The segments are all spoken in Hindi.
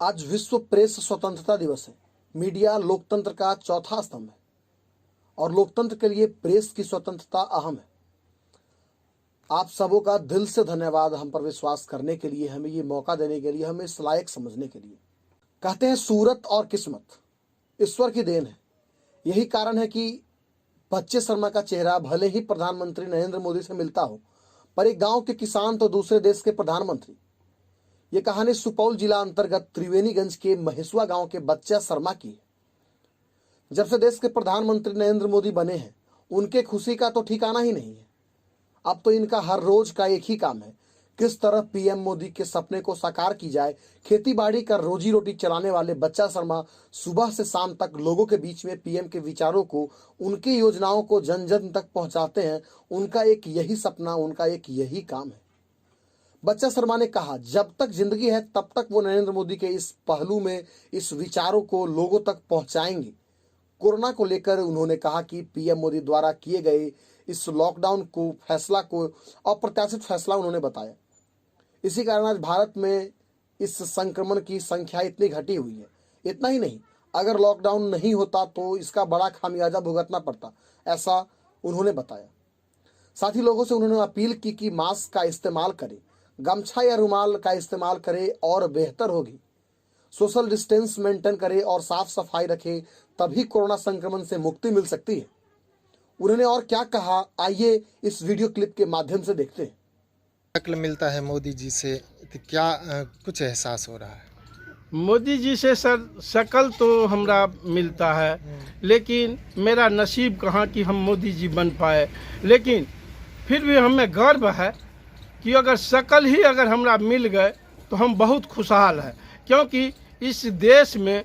आज विश्व प्रेस स्वतंत्रता दिवस है। मीडिया लोकतंत्र का चौथा स्तंभ है और लोकतंत्र के लिए प्रेस की स्वतंत्रता अहम है। आप सबों का दिल से धन्यवाद हम पर विश्वास करने के लिए, हमें ये मौका देने के लिए, हमें इस लायक समझने के लिए। कहते हैं सूरत और किस्मत ईश्वर की देन है। यही कारण है कि बच्चे शर्मा का चेहरा भले ही प्रधानमंत्री नरेंद्र मोदी से मिलता हो, पर एक गांव के किसान तो दूसरे देश के प्रधानमंत्री। ये कहानी सुपौल जिला अंतर्गत त्रिवेणीगंज के महेशुआ गांव के बच्चा शर्मा की है। जब से देश के प्रधानमंत्री नरेंद्र मोदी बने हैं, उनके खुशी का तो ठिकाना ही नहीं है। अब तो इनका हर रोज का एक ही काम है, किस तरह पीएम मोदी के सपने को साकार की जाए। खेती बाड़ी कर रोजी रोटी चलाने वाले बच्चा शर्मा सुबह से शाम तक लोगों के बीच में पीएम के विचारों को, उनकी योजनाओं को जन जन तक पहुंचाते हैं। उनका एक यही सपना, उनका एक यही काम है। बच्चा शर्मा ने कहा, जब तक जिंदगी है तब तक वो नरेंद्र मोदी के इस पहलू में इस विचारों को लोगों तक पहुंचाएंगे। कोरोना को लेकर उन्होंने कहा कि पीएम मोदी द्वारा किए गए इस लॉकडाउन को फैसला को अप्रत्याशित फैसला उन्होंने बताया। इसी कारण आज भारत में इस संक्रमण की संख्या इतनी घटी हुई है। इतना ही नहीं, अगर लॉकडाउन नहीं होता तो इसका बड़ा खामियाजा भुगतना पड़ता, ऐसा उन्होंने बताया। साथ ही लोगों से उन्होंने अपील की कि मास्क का इस्तेमाल करें, गमछा या रुमाल का इस्तेमाल करें और बेहतर होगी। सोशल डिस्टेंस मेंटेन करें और साफ सफाई रखें, तभी कोरोना संक्रमण से मुक्ति मिल सकती है। उन्होंने और क्या कहा, आइए इस वीडियो क्लिप के माध्यम से देखते हैं। शक्ल मिलता है मोदी जी से, तो क्या कुछ एहसास हो रहा है? मोदी जी से सर शक्ल तो हमरा मिलता है, लेकिन मेरा नसीब कहाँ कि हम मोदी जी बन पाए। लेकिन फिर भी हमें गर्व है कि अगर शक्ल ही अगर हमरा मिल गए तो हम बहुत खुशहाल हैं, क्योंकि इस देश में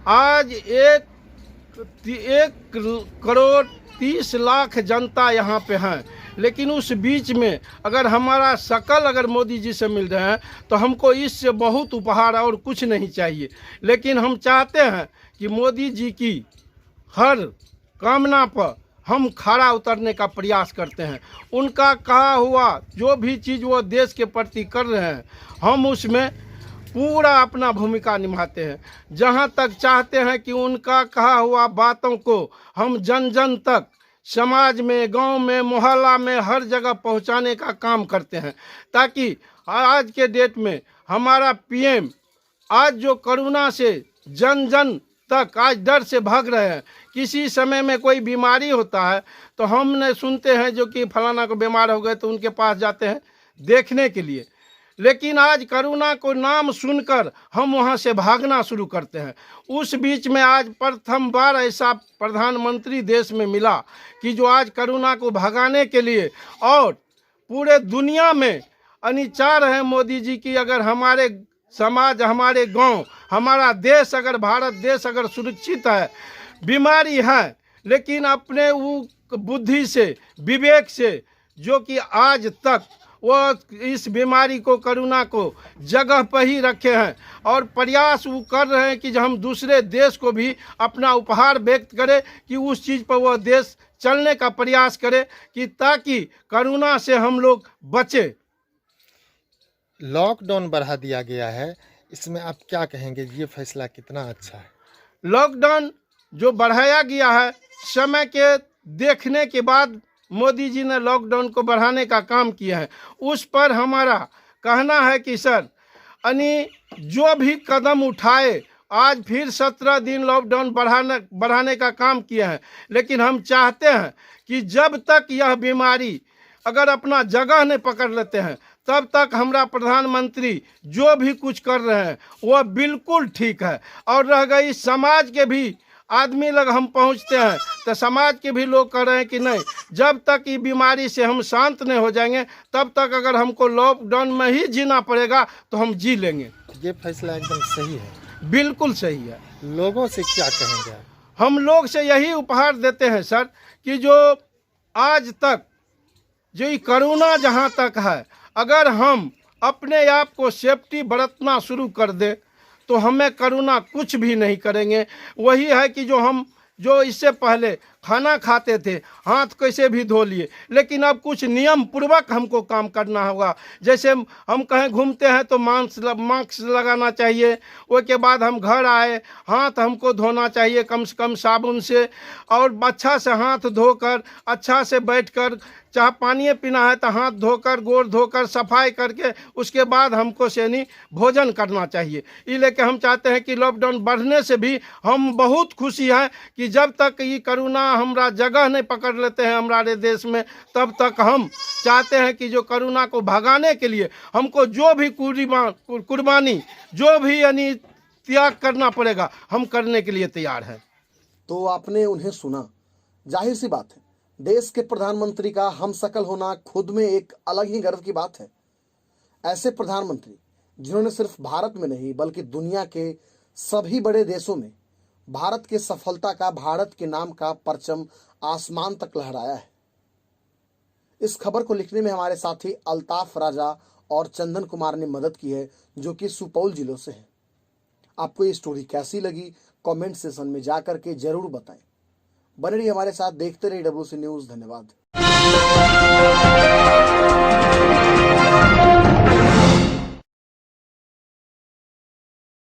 आज 1,30,00,000 जनता यहाँ पे हैं। लेकिन उस बीच में अगर हमारा शक्ल अगर मोदी जी से मिल रहे हैं तो हमको इससे बहुत उपहार और कुछ नहीं चाहिए। लेकिन हम चाहते हैं कि मोदी जी की हर कामना पर हम खड़ा उतरने का प्रयास करते हैं। उनका कहा हुआ जो भी चीज़ वो देश के प्रति कर रहे हैं, हम उसमें पूरा अपना भूमिका निभाते हैं। जहाँ तक चाहते हैं कि उनका कहा हुआ बातों को हम जन जन तक, समाज में, गांव में, मोहल्ला में, हर जगह पहुंचाने का काम करते हैं, ताकि आज के डेट में हमारा पीएम आज जो कोरोना से जन जन तक आज डर से भाग रहे हैं। किसी समय में कोई बीमारी होता है तो हमने सुनते हैं जो कि फलाना को बीमार हो गए तो उनके पास जाते हैं देखने के लिए, लेकिन आज कोरोना को नाम सुनकर हम वहां से भागना शुरू करते हैं। उस बीच में आज प्रथम बार ऐसा प्रधानमंत्री देश में मिला कि जो आज कोरोना को भगाने के लिए और पूरे दुनिया में अनिचार है मोदी जी की। अगर हमारे समाज, हमारे गांव, हमारा देश, अगर भारत देश अगर सुरक्षित है, बीमारी है, लेकिन अपने वो बुद्धि से, विवेक से, जो कि आज तक वो इस बीमारी को, कोरोना को जगह पर ही रखे हैं और प्रयास वो कर रहे हैं कि हम दूसरे देश को भी अपना उपहार व्यक्त करें कि उस चीज़ पर वह देश चलने का प्रयास करे कि ताकि कोरोना से हम लोग बचे। लॉकडाउन बढ़ा दिया गया है, इसमें आप क्या कहेंगे? ये फैसला कितना अच्छा है? लॉकडाउन जो बढ़ाया गया है, समय के देखने के बाद मोदी जी ने लॉकडाउन को बढ़ाने का काम किया है। उस पर हमारा कहना है कि सर जो भी कदम उठाए, आज फिर 17 दिन लॉकडाउन बढ़ाने का काम किया है, लेकिन हम चाहते हैं कि जब तक यह बीमारी अगर अपना जगह नहीं पकड़ लेते हैं तब तक हमारा प्रधानमंत्री जो भी कुछ कर रहे हैं वह बिल्कुल ठीक है। और रह गई समाज के भी आदमी लग हम पहुंचते हैं तो समाज के भी लोग कह रहे हैं कि नहीं, जब तक ये बीमारी से हम शांत नहीं हो जाएंगे तब तक अगर हमको लॉकडाउन में ही जीना पड़ेगा तो हम जी लेंगे। ये फैसला एकदम सही है, बिल्कुल सही है। लोगों से क्या कहेंगे? हम लोग से यही उपहार देते हैं सर कि जो आज तक जो ये कोरोना जहाँ तक है, अगर हम अपने आप को सेफ्टी बरतना शुरू कर दें तो हमें कोरोना कुछ भी नहीं करेंगे। वही है कि जो इससे पहले खाना खाते थे, हाथ कैसे भी धो लिए, लेकिन अब कुछ नियम पूर्वक हमको काम करना होगा। जैसे हम कहीं घूमते हैं तो मास्क लगाना चाहिए, उसके बाद हम घर आए हाथ हमको धोना चाहिए कम से कम साबुन से, और अच्छा से हाथ धोकर अच्छा से बैठकर, चाहे पानी पीना है तो हाथ धोकर गोड़ धोकर सफाई करके उसके बाद हमको सेनी भोजन करना चाहिए। ये लेके हम चाहते हैं कि लॉकडाउन बढ़ने से भी हम बहुत खुशी है कि जब तक ये कोरोना हमारा जगह नहीं पकड़ लेते हैं हमारे देश में, तब तक हम चाहते हैं कि जो कोरोना को भगाने के लिए हमको जो भी कुर्बानी जो भी यानी त्याग करना पड़ेगा, हम करने के लिए तैयार हैं। तो आपने उन्हें सुना। जाहिर सी बात है, देश के प्रधानमंत्री का हम शकल होना खुद में एक अलग ही गर्व की बात है। ऐसे प्रधानमंत्री जिन्होंने सिर्फ भारत में नहीं बल्कि दुनिया के सभी बड़े देशों में भारत के सफलता का, भारत के नाम का परचम आसमान तक लहराया है। इस खबर को लिखने में हमारे साथी अल्ताफ राजा और चंदन कुमार ने मदद की है, जो कि सुपौल जिलों से हैं। आपको ये स्टोरी कैसी लगी कमेंट सेशन में जाकर के जरूर बताएं। बने रहिए हमारे साथ, देखते रहिए WC न्यूज़। धन्यवाद।